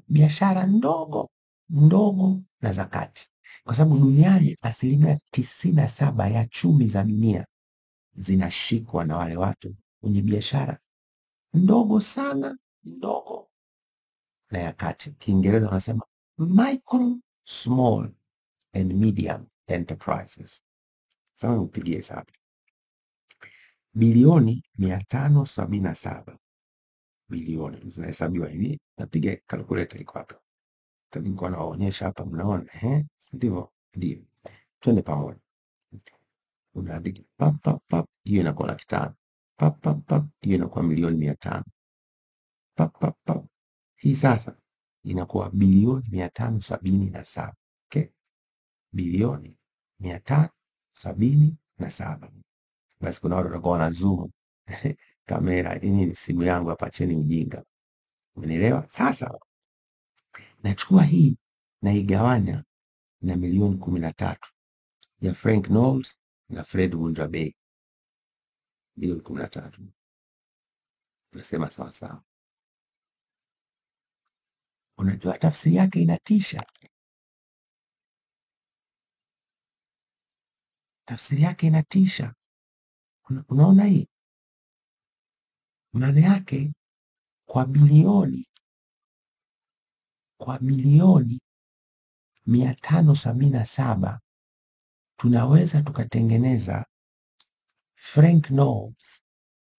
biashara ndogo na za kati, kwa sababu duniani 97% ya chumi za dunia zinashikwa na wale watu wenye biashara ndogo sana, ndogo na ya kati. Kiingereza wanasema micro, small and medium enterprises. Sasa nipigie hesabu. Bilioni 577 bilioni zinahesabiwa hivi. Napiga calculator iko hapa. Nilikuwa nawaonyesha hapa, mnaona ndivyo? Ndio. Twende pamoja. Unaandika pap pap pap, hiyo inakuwa 500,000. Pap pap pap, hiyo inakuwa milioni 500. Pap pap pap, hii sasa inakuwa bilioni 577. Okay? Bilioni 577. Basi kuna watu watakuwa wana zoom kamera. Hii ni simu yangu hapa, cheni ujinga. Umenielewa? Sasa nachukua hii na igawanya na milioni 13 ya Frank Knowles na Fred Vunja Bei. Milioni 13. Nasema sawa sawa. Unajua tafsiri yake inatisha. Tafsiri yake inatisha. Unaona hii? Maana yake kwa bilioni 577 tunaweza tukatengeneza Frank Knowles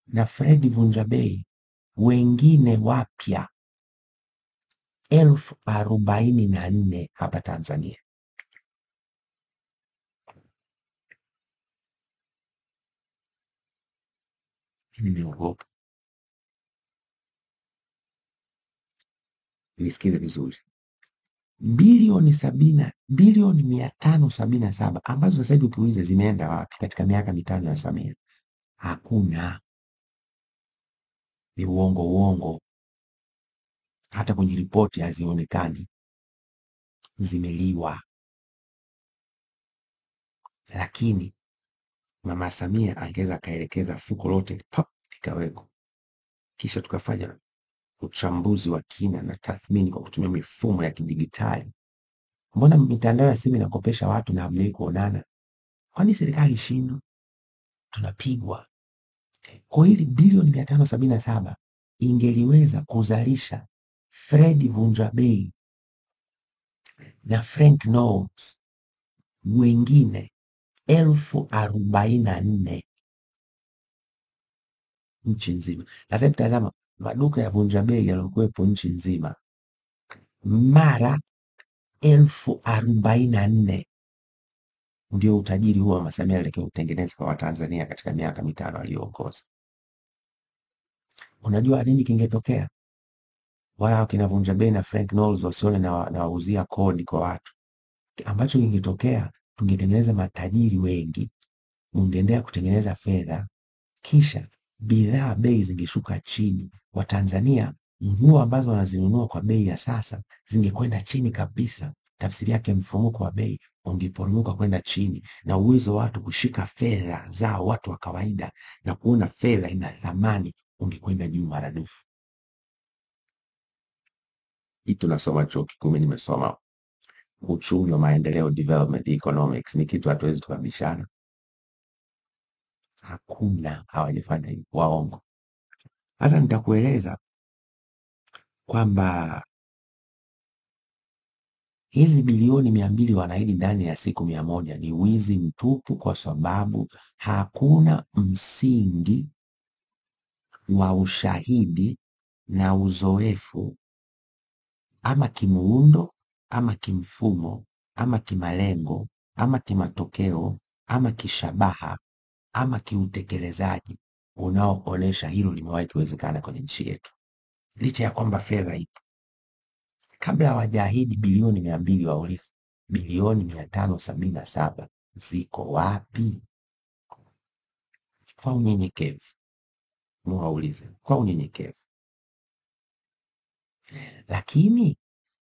na Fred Vunja Bei wengine wapya 44,000 hapa Tanzania. Nimeogopa. Nisikize vizuri. Bilioni 577 ambazo sasa hivi ukiuliza zimeenda wapi katika miaka 5 ya Samia, hakuna. Ni uongo. Hata kwenye ripoti hazionekani, zimeliwa. Lakini Mama Samia angeweza akaelekeza fuko lote likaweko, kisha tukafanya uchambuzi wa kina na tathmini kwa kutumia mifumo ya kidigitali. Mbona mitandao ya simu inakopesha watu na hamjai kuonana? Kwani serikali shindwe? Tunapigwa. Kwa hili bilioni 577 ingeliweza kuzalisha Fred Vunja Bei na Frank Knowles wengine 44,000 nchi nzima. Sasa tazama maduka ya Vunja Bei yaliokuwepo nchi nzima mara 44,000. Ndio utajiri huo Mama Samia alitakiwa kutengeneza kwa Watanzania katika miaka 5 aliyoongoza. Unajua nini kingetokea? Wala wakina Vunja Bei na Frank Knowles wasione na wauzia kodi kwa watu. Ambacho kingetokea, tungetengeneza matajiri wengi, ungeendelea kutengeneza fedha, kisha bidhaa bei zingeshuka chini. Watanzania nguo ambazo wanazinunua kwa bei ya sasa zingekwenda chini kabisa. Tafsiri yake mfumuko wa bei ungeporomoka kwenda chini, na uwezo wa watu kushika fedha zao, watu wa kawaida, na kuona fedha ina thamani ungekwenda juu maradufu. Hii tunasoma chuo kikuu, nimesoma uchumi wa maendeleo, development economics. Ni kitu hatuwezi tukabishana. Hakuna, hawajafanya hivyo, waongo. Sasa nitakueleza kwamba hizi bilioni 200 wanaahidi ndani ya siku 100 ni wizi mtupu, kwa sababu hakuna msingi wa ushahidi na uzoefu, ama kimuundo, ama kimfumo, ama kimalengo, ama kimatokeo ama kishabaha ama kiutekelezaji unaoonesha hilo limewahi kuwezekana kwenye nchi yetu, licha ya kwamba fedha ipo. Kabla hawajaahidi bilioni 200 wa urithi, bilioni 577 ziko wapi? Kwa unyenyekevu muwaulize, kwa unyenyekevu. Lakini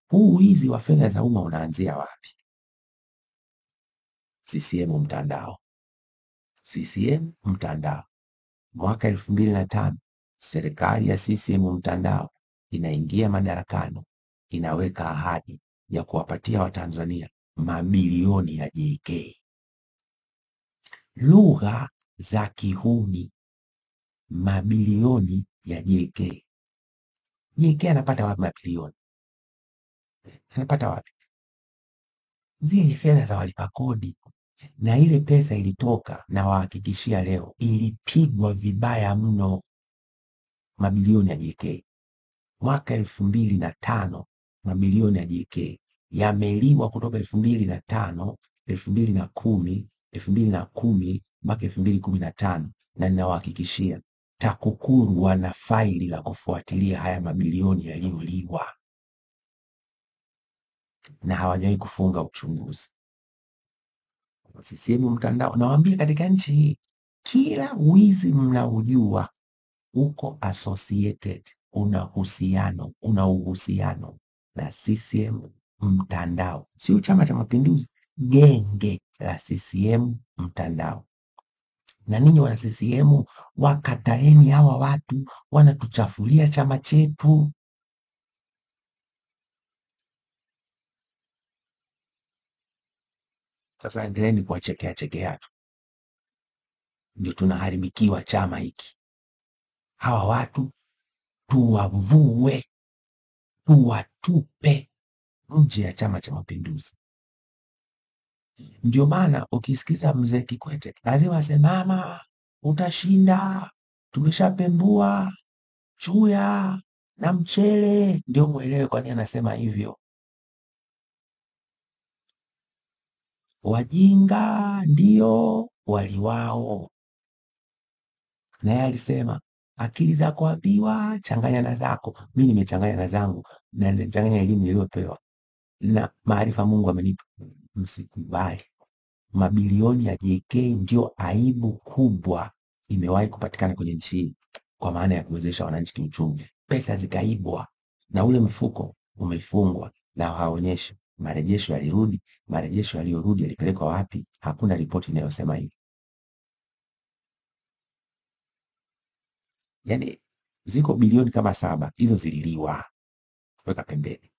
huu wizi wa fedha za umma unaanzia wapi? CCM mtandao. CCM mtandao. Mwaka 2005 serikali ya CCM mtandao inaingia madarakani, inaweka ahadi ya kuwapatia Watanzania mabilioni ya JK. Lugha za kihuni, mabilioni ya JK. JK anapata wapi mabilioni? Anapata wapi? Zile fedha za walipa kodi, na ile pesa ilitoka, na wahakikishia leo, ilipigwa vibaya mno. Mabilioni ya JK mwaka 2005, mabilioni ya JK yameliwa kutoka 2005, 2010, 2010 mpaka 2015, na ninawahakikishia TAKUKURU wana faili la kufuatilia haya mabilioni yaliyoliwa, na hawajawahi kufunga uchunguzi. CCM mtandao, nawaambia, katika nchi hii kila wizi mnaujua uko associated, una uhusiano na CCM mtandao, sio Chama cha Mapinduzi, genge la CCM mtandao. Na ninyi wana CCM wakataeni hawa watu, wanatuchafulia chama chetu. Sasa endeleeni kuwachekea chekea tu, ndio tunaharibikiwa chama hiki. Hawa watu tuwavue, tuwatupe nje ya Chama cha Mapinduzi. Ndio maana ukisikiza mzee Kikwete lazima asemama, utashinda, tumeshapembua chuya na mchele, ndio mwelewe kwa nini anasema hivyo. Wajinga ndio waliwao. Naye alisema akili za kuambiwa changanya na zako. Mimi nimechanganya na zangu, na nimechanganya elimu niliyopewa na maarifa Mungu amenipa. Msikubali. Mabilioni ya JK ndio aibu kubwa imewahi kupatikana kwenye nchi hii, kwa maana ya kuwezesha wananchi kiuchumi. Pesa zikaibwa na ule mfuko umefungwa, na haonyeshi marejesho yalirudi. Marejesho yaliyorudi yalipelekwa wapi? Hakuna ripoti inayosema hivi. Yani ziko bilioni kama 7, hizo zililiwa, weka pembeni.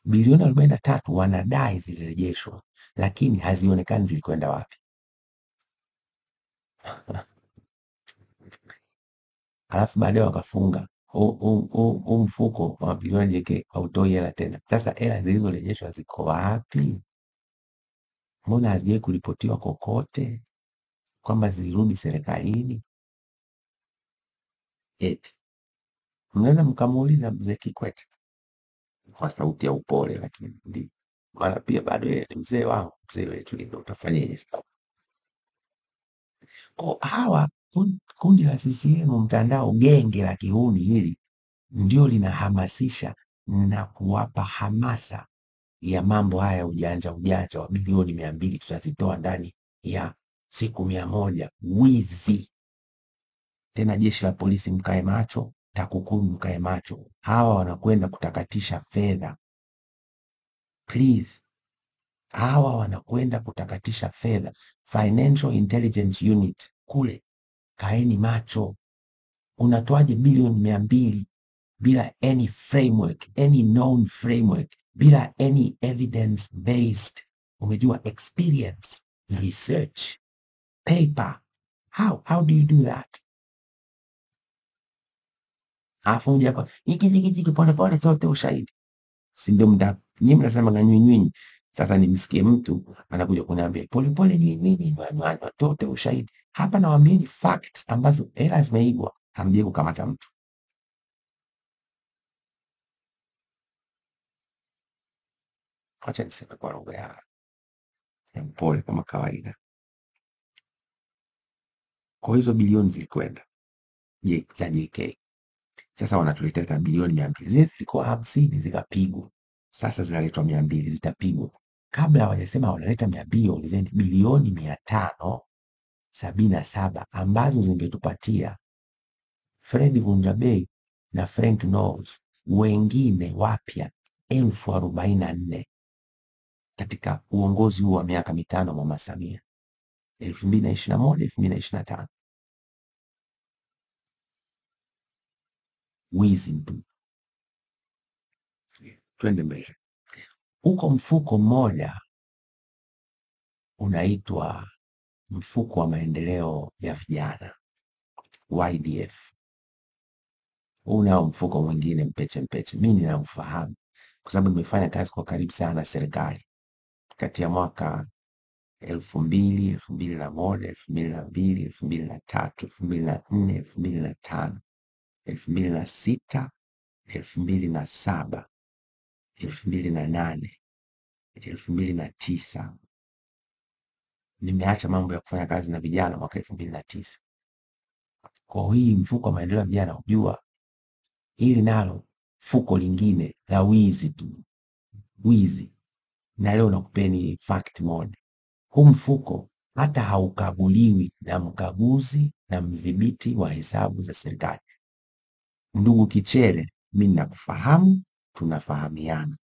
Bilioni 43 wanadai zilirejeshwa, lakini hazionekani zilikwenda wapi. Alafu baadaye wakafunga huu mfuko wa mabilioni ya JK hautoi hela tena. Sasa hela zilizorejeshwa ziko wapi? Mbona hazijai kuripotiwa kokote kwamba zilirudi serikalini? Eti mnaweza mkamuuliza mzee Kikwete kwa sauti ya upole, lakini ndio maana pia bado yeye ni mzee wangu, mzee wetu, ndio utafanyaje? Kwa hawa kundi la CCM mtandao, genge la kihuni hili, ndio linahamasisha na kuwapa hamasa ya mambo haya, ujanja wa bilioni 200 tutazitoa ndani ya siku 100. Wizi. Tena jeshi la polisi mkae macho, TAKUKURU mkae macho, hawa wanakwenda kutakatisha fedha. Please, hawa wanakwenda kutakatisha fedha. Financial Intelligence Unit kule, kaeni macho. Unatoaje bilioni 200 bila any framework, any known framework, bila any evidence based, umejua, experience, research, paper? How do you do that? Afu mja kwa hiki pole pole, sote ushahidi, si ndio? Nyinyi mnasema nganywinywi. Sasa nimsikie mtu anakuja kuniambia pole pole nywinywi, sote ushahidi. Hapa nawaambieni facts ambazo hela zimeibwa, hamjai kukamata mtu. Acha niseme kwa lugha ya ya mpole kama kawaida. Kwa hizo bilioni zilikwenda za JK. Sasa wanatuletea tena bilioni 200. Zile zilikuwa 50 zikapigwa. Sasa zinaletwa 200 zitapigwa. Kabla hawajasema wanaleta 200, waulizeni bilioni 577 ambazo zingetupatia Fred Vunjabei na Frank Knowles wengine wapya 1044 katika uongozi huu wa miaka mitano Mama Samia 2021 2025. Wizi mtu. Twende mbele. Uko mfuko mmoja unaitwa mfuko wa maendeleo ya vijana YDF. Unao mfuko mwingine mpeche. Mimi ninaufahamu kwa sababu nimefanya kazi kwa karibu sana na serikali kati ya mwaka 2000, 2001, 2002, 2003, 2004, 2005, 2006, 2007, 2008, 2009. Nimeacha mambo ya kufanya kazi na vijana mwaka 2009. Kwa hii mfuko wa maendeleo ya vijana, ujua hili nalo fuko lingine la wizi tu. Wizi. Na leo nakupeni fact moja. Huu mfuko hata haukaguliwi na mkaguzi na mdhibiti wa hesabu za serikali. Ndugu Kichere, mimi nakufahamu, tunafahamiana.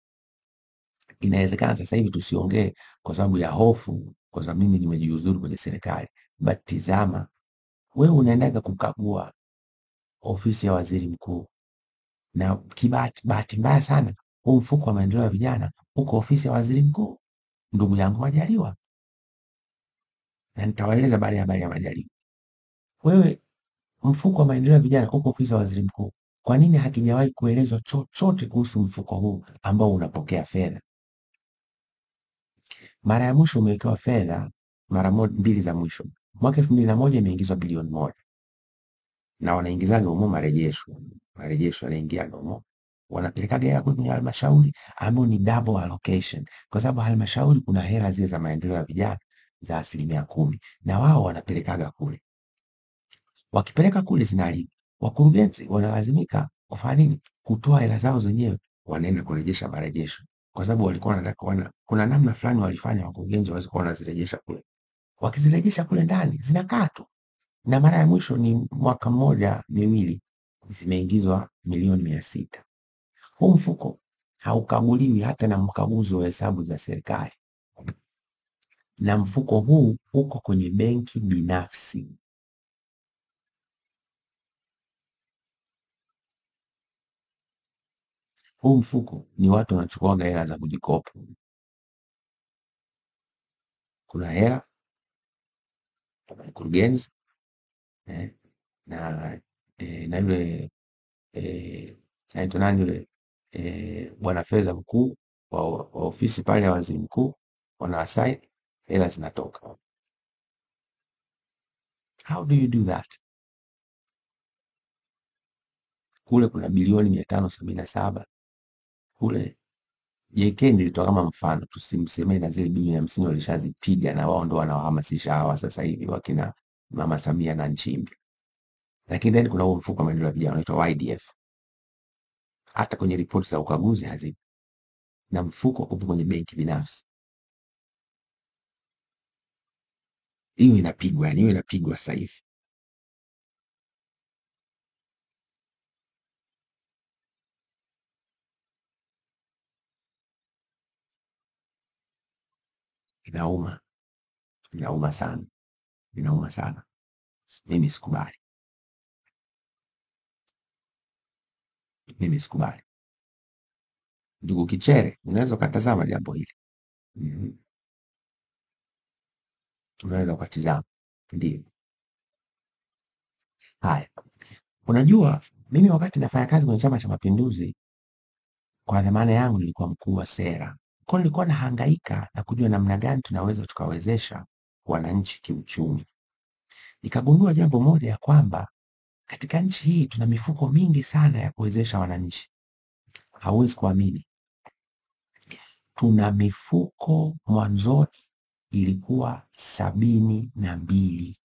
Inawezekana sasa hivi tusiongee kwa sababu ya hofu, kwa sababu mimi nimejiuzuru kwenye serikali. But tizama, wewe unaendaga kukagua ofisi ya waziri mkuu. Na bahati mbaya sana, huu mfuko wa maendeleo ya vijana uko ofisi ya waziri mkuu, ndugu yangu Majaliwa. Na nitawaeleza baada ya habari ya Majaliwa. Wewe mfuko wa maendeleo ya vijana uko ofisi ya waziri mkuu. Kwa nini hakijawahi kuelezwa chochote kuhusu mfuko huu ambao unapokea fedha? Mara ya mwisho umewekewa fedha mara mbili za mwisho. Mwaka 2001 imeingizwa bilioni 1. Na wanaingizaga humo marejesho. Marejesho yanaingiaga humo. Wanapelekaga hela kwenye halmashauri ambao ni double allocation. Kwa sababu halmashauri kuna hela zile za maendeleo ya vijana za 10%. Na wao wanapelekaga kule. Wakipeleka kule zinalipa. Wakurugenzi wanalazimika kufanya nini? Kutoa hela zao zenyewe, wanaenda kurejesha marejesho. Kwa sababu walikuwa wanataka kuna namna fulani walifanya wakurugenzi waweze kuwa wanazirejesha kule. Wakizirejesha kule ndani zinakaa tu. Na mara ya mwisho ni mwaka mmoja miwili zimeingizwa milioni 600. Huu mfuko haukaguliwi hata na mkaguzi wa hesabu za serikali. Na mfuko huu uko kwenye benki binafsi. Huu mfuko ni watu wanachukua hela za kujikopa. Kuna hela mkurugenzi na yule anaitwa nani yule bwana fedha mkuu wa ofisi pale ya waziri mkuu, wanaassign hela zinatoka. How do you do that? Kule kuna bilioni 577. Kule JK nilitoa kama mfano, tusimsemee na zile bilioni 50 walishazipiga na wao ndo wanawahamasisha hawa sasa hivi wakina Mama Samia na Nchimbi. Lakini ndani kuna huo mfuko wa maendeleo ya vijana unaitwa YDF. Hata kwenye ripoti za ukaguzi hazipo. Na mfuko upo kwenye benki binafsi. Hiyo inapigwa, yani hiyo inapigwa sasa hivi. Inauma. Inauma sana. Inauma sana. Mimi sikubali. Mimi sikubali. Ndugu Kichere, unaweza ukatazama jambo hili. Unaweza ukatizama. Ndio. Haya. Unajua, mimi wakati nafanya kazi kwenye Chama cha Mapinduzi, kwa dhamana yangu nilikuwa mkuu wa sera. Kwa nilikuwa nahangaika na kujua namna gani tunaweza tukawezesha wananchi kiuchumi. Nikagundua jambo moja ya kwamba katika nchi hii tuna mifuko mingi sana ya kuwezesha wananchi. Hauwezi kuamini. Tuna mifuko mwanzoni ilikuwa 72.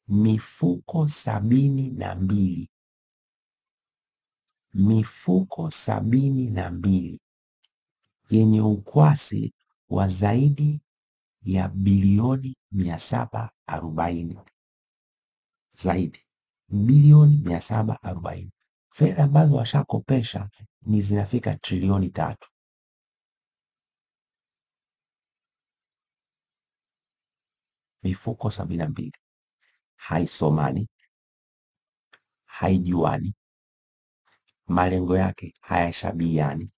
Mifuko 72. Mifuko 72 yenye ukwasi wa zaidi ya bilioni 740. Zaidi bilioni 740. Fedha ambazo washakopesha ni zinafika trilioni 3. Mifuko 72 haisomani, haijuani, malengo yake hayashabihiani,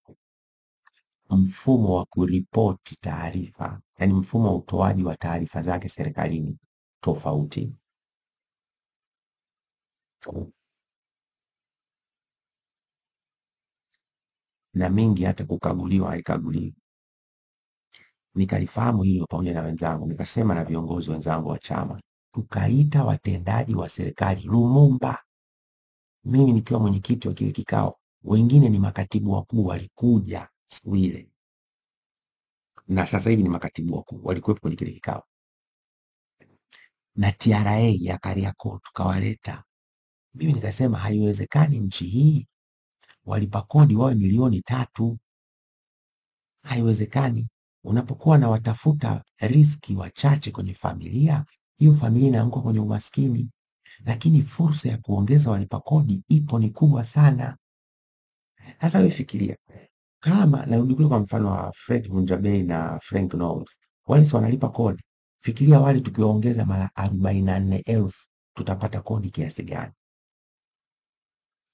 mfumo wa kuripoti taarifa, yani mfumo wa utoaji wa taarifa zake serikalini tofauti. Na mingi hata kukaguliwa haikaguliwi. Nikalifahamu hilo pamoja na wenzangu, nikasema na viongozi wenzangu wa chama, tukaita watendaji wa serikali Lumumba, mimi nikiwa mwenyekiti wa kile kikao, wengine ni makatibu wakuu walikuja siku ile, na sasa hivi ni makatibu wakuu walikuwepo kwenye kile kikao, na TRA ya Kariakoo tukawaleta. Mimi nikasema haiwezekani nchi hii walipa kodi wawe milioni 3. Haiwezekani. Unapokuwa na watafuta riski wachache kwenye familia, hiyo familia inaanguka kwenye umaskini, lakini fursa ya kuongeza walipa kodi ipo, ni kubwa sana. Sasa wewe fikiria, kama narudi kule kwa mfano wa Fred Vunjabei na Frank Knowles, wale si wanalipa kodi. Fikiria wale tukiwaongeza mara 44,000 tutapata kodi kiasi gani?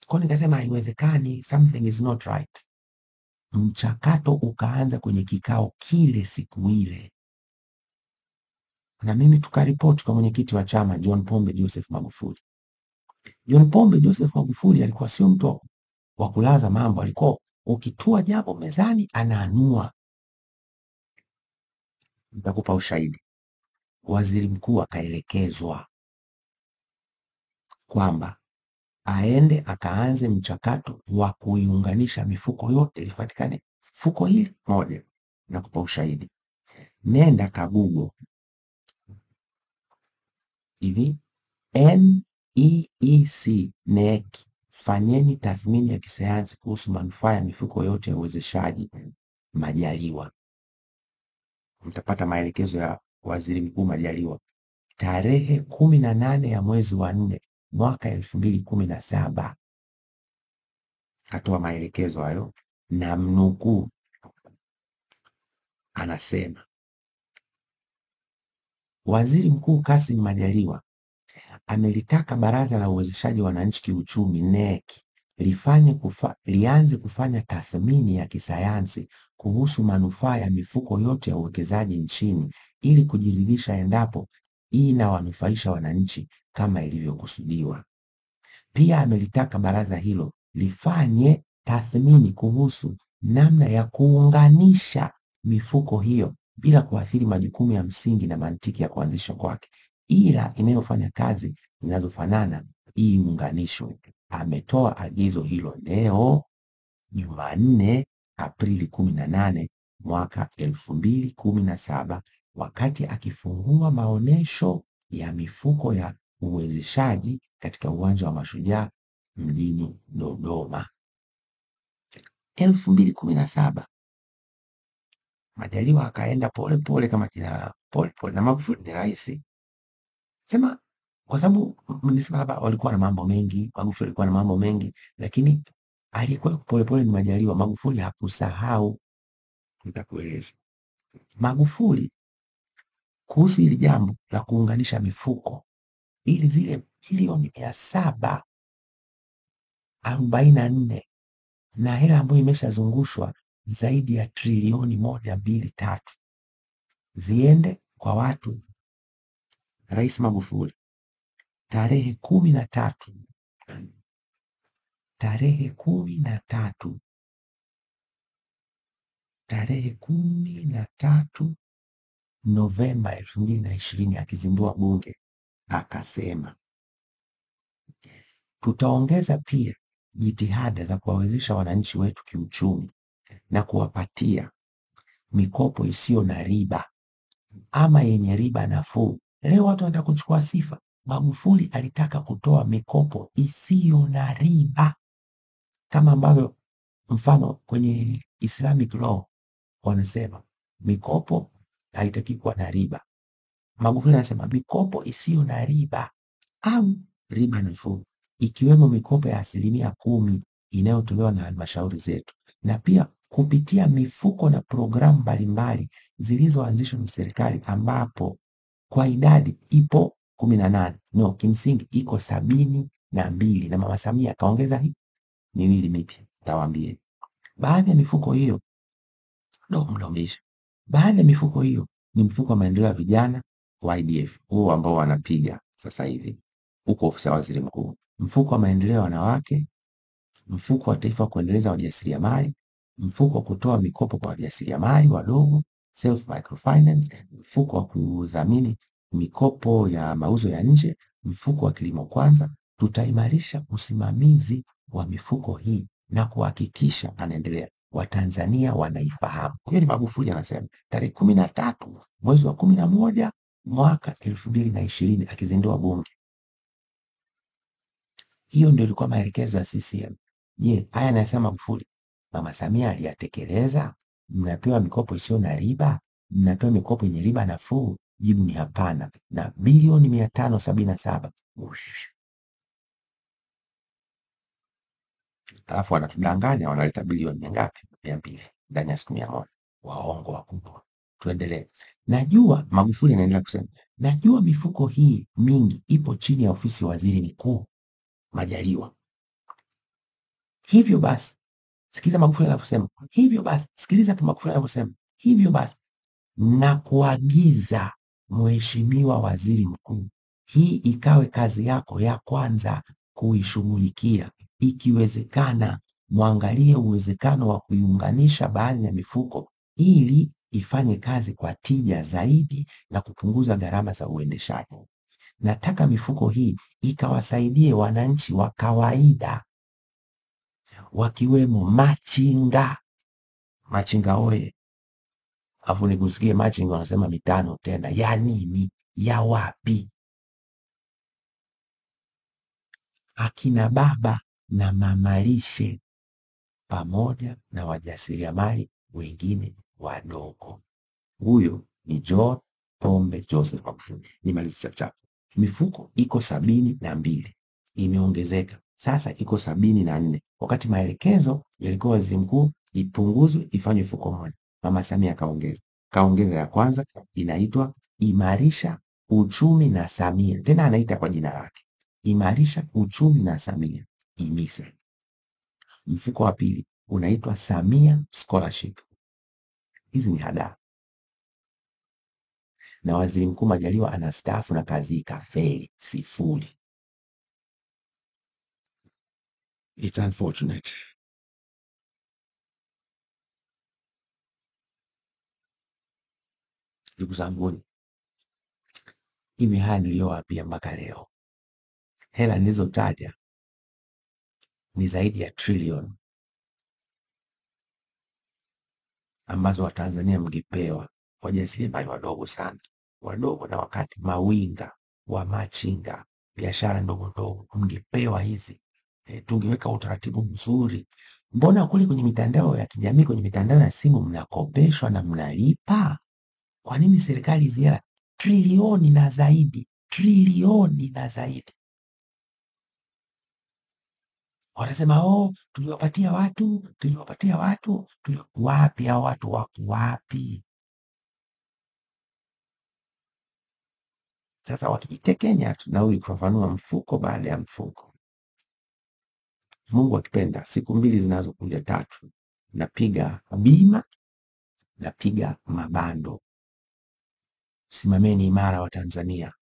Kwa nikasema haiwezekani, something is not right. Mchakato ukaanza kwenye kikao kile siku ile, na mimi tukaripoti kwa mwenyekiti wa chama John Pombe Joseph Magufuli. John Pombe Joseph Magufuli alikuwa sio mtu wa kulaza mambo, alikuwa ukitua jambo mezani anaanua. Nitakupa ushahidi. Waziri mkuu akaelekezwa kwamba aende akaanze mchakato wa kuiunganisha mifuko yote ilifatikane fuko hili moja. Nakupa ushahidi. Nenda kagugo hivi NEEC NEC, fanyeni tathmini ya kisayansi kuhusu manufaa ya mifuko yote ya uwezeshaji Majaliwa. Mtapata maelekezo ya waziri mkuu Majaliwa tarehe 18 ya mwezi wa 4 mwaka 2017. Katoa maelekezo hayo na mnukuu, anasema Waziri Mkuu Kassim Majaliwa amelitaka Baraza la Uwezeshaji Wananchi Kiuchumi NEC lianze kufanya tathmini ya kisayansi kuhusu manufaa ya mifuko yote ya uwekezaji nchini ili kujiridhisha endapo inawanufaisha wananchi kama ilivyokusudiwa. Pia amelitaka baraza hilo lifanye tathmini kuhusu namna ya kuunganisha mifuko hiyo bila kuathiri majukumu ya msingi na mantiki ya kuanzishwa kwake, ila inayofanya kazi zinazofanana iunganishwe. Ametoa agizo hilo leo Jumanne Aprili 18 mwaka 2017 wakati akifungua maonesho ya mifuko ya uwezeshaji katika uwanja wa Mashujaa mjini Dodoma. 2017 Majaliwa akaenda pole pole kama kina pole pole, na Magufuli ni rais. Sema kwa sababu mnisema hapa walikuwa na mambo mengi, Magufuli alikuwa na mambo mengi, lakini alikuwa pole pole ni Majaliwa. Magufuli hakusahau. Nitakueleza. Magufuli kuhusu hili jambo la kuunganisha mifuko ili zile bilioni 744 na hela ambayo imeshazungushwa zaidi ya trilioni 1, 2, 3 ziende kwa watu. Rais Magufuli tarehe 13 Novemba 2020 akizindua bunge akasema, tutaongeza pia jitihada za kuwawezesha wananchi wetu kiuchumi na kuwapatia mikopo isiyo na riba ama yenye riba nafuu. Leo watu wanataka kuchukua sifa. Magufuli alitaka kutoa mikopo isiyo na riba, kama ambavyo mfano kwenye Islamic law wanasema mikopo haitaki kuwa na riba. Magufuli anasema mikopo isiyo na riba au riba nafuu, ikiwemo mikopo ya 10% inayotolewa na halmashauri zetu, na pia kupitia mifuko na programu mbalimbali zilizoanzishwa na serikali, ambapo kwa idadi ipo 18, no, kimsingi iko 72, na Mama Samia akaongeza hii miwili mipya. Tawaambie baadhi ya mifuko hiyo baadhi ya mifuko hiyo ni mfuko wa maendeleo ya vijana YDF, huo ambao wanapiga sasa hivi huko ofisi ya waziri mkuu, mfuko wa maendeleo ya wanawake, mfuko wa taifa wa kuendeleza wajasiriamali, mfuko wa kutoa mikopo kwa wajasiriamali wadogo self microfinance, mfuko wa kudhamini mikopo ya mauzo ya nje, mfuko wa kilimo kwanza. Tutaimarisha usimamizi wa mifuko hii na kuhakikisha, anaendelea, Watanzania wanaifahamu. Hiyo ni Magufuli anasema tarehe 13 mwezi wa 11 mwaka 2020 akizindua bunge. Hiyo ndio ilikuwa maelekezo ya CCM. Je, haya anasema Magufuli, Mama Samia aliyatekeleza? Mnapewa mikopo isiyo na riba? Mnapewa mikopo yenye riba nafuu? Jibu ni hapana. Na bilioni 577 alafu wanatudanganya, wanaleta bilioni ngapi? 200 ndani ya siku 100. Waongo wakubwa. Tuendelee. Najua, Magufuli anaendelea kusema, najua mifuko hii mingi ipo chini ya ofisi ya waziri mkuu Majaliwa. Hivyo basi, sikiliza Magufuli anavyosema. Hivyo basi, sikiliza tu Magufuli anavyosema. Hivyo basi, na kuagiza Mheshimiwa Waziri Mkuu, hii ikawe kazi yako ya kwanza kuishughulikia. Ikiwezekana, mwangalie uwezekano wa kuiunganisha baadhi ya mifuko ili ifanye kazi kwa tija zaidi na kupunguza gharama za uendeshaji. Nataka mifuko hii ikawasaidie wananchi wa kawaida, wakiwemo machinga. Machinga oye! Afu nikusikie machinga wanasema mitano tena. Ya nini? Ya wapi? Akina baba na mamalishe pamoja na wajasiriamali wengine wadogo. Huyo ni John Pombe Joseph Magufuli. Nimalize chapchap. Mifuko iko 72, imeongezeka sasa iko 74, wakati maelekezo yalikuwa waziri mkuu ipunguzwe ifanywe mifuko moja. Mama Samia kaongeza ya kwanza, inaitwa Imarisha Uchumi na Samia, tena anaita kwa jina lake, Imarisha Uchumi na Samia, IMISA. Mfuko wa pili unaitwa Samia Scholarship. Hizi ni hadaa, na waziri mkuu Majaliwa anastaafu na kazi ikafeli, 0. It's unfortunate. Ndugu zangu, hivi haya niliyowaambia mpaka leo, hela nilizotaja ni zaidi ya trilioni ambazo Watanzania mngepewa, wajasiriamali wadogo sana, wadogo, na wakati mawinga wa machinga, biashara ndogo ndogo, mngepewa hizi. Tungeweka utaratibu mzuri. Mbona kule kwenye mitandao ya kijamii, kwenye mitandao ya simu mnakopeshwa na mnalipa? Kwa nini serikali ziara trilioni na zaidi, Wanasema tuliwapatia watu. Wapi hao watu? Wako wapi? Sasa wakijitekenya tu na huyu kufafanua mfuko baada ya mfuko. Mungu akipenda, siku 2 zinazokuja 3, napiga bima, napiga mabando. Simameni imara wa Tanzania.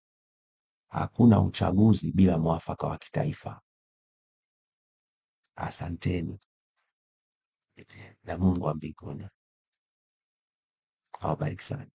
Hakuna uchaguzi bila mwafaka wa kitaifa. Asanteni, na Mungu wa mbinguni awabariki sana.